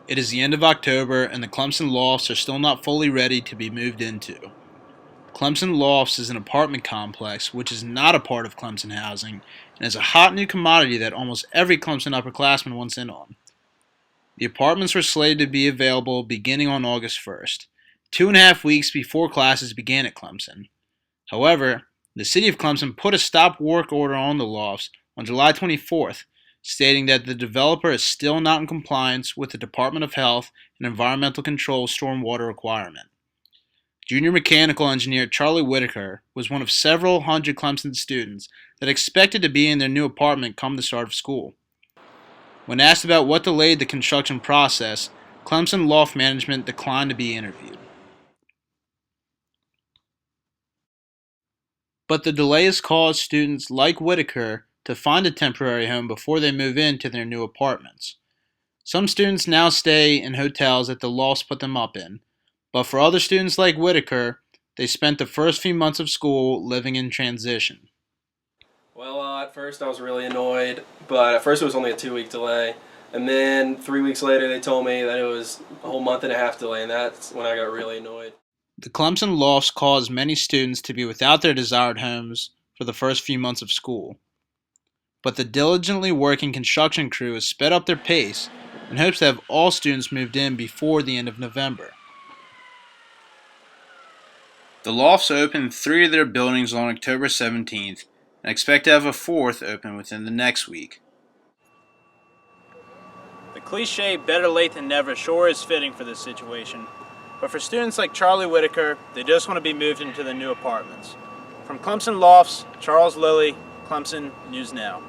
It is the end of October, and the Clemson Lofts are still not fully ready to be moved into. Clemson Lofts is an apartment complex which is not a part of Clemson housing and is a hot new commodity that almost every Clemson upperclassman wants in on. The apartments were slated to be available beginning on August 1st, 2.5 weeks before classes began at Clemson. However, the city of Clemson put a stop work order on the lofts on July 24th, stating that the developer is still not in compliance with the Department of Health and Environmental Control stormwater requirement. Junior mechanical engineer Charlie Whitaker was one of several hundred Clemson students that expected to be in their new apartment come the start of school. When asked about what delayed the construction process, Clemson Loft management declined to be interviewed. But the delay has caused students like Whitaker to find a temporary home before they move into their new apartments. Some students now stay in hotels that the lofts put them up in, but for other students like Whitaker, they spent the first few months of school living in transition. Well, at first I was really annoyed, but at first it was only a 2-week delay. And then 3 weeks later they told me that it was a whole month and a half delay, and that's when I got really annoyed. The Clemson Lofts caused many students to be without their desired homes for the first few months of school. But the diligently working construction crew has sped up their pace in hopes to have all students moved in before the end of November. The Lofts opened 3 of their buildings on October 17th and expect to have a 4th open within the next week. The cliche "better late than never" sure is fitting for this situation. But for students like Charlie Whitaker, they just want to be moved into the new apartments. From Clemson Lofts, Charles Lilly, Clemson News Now.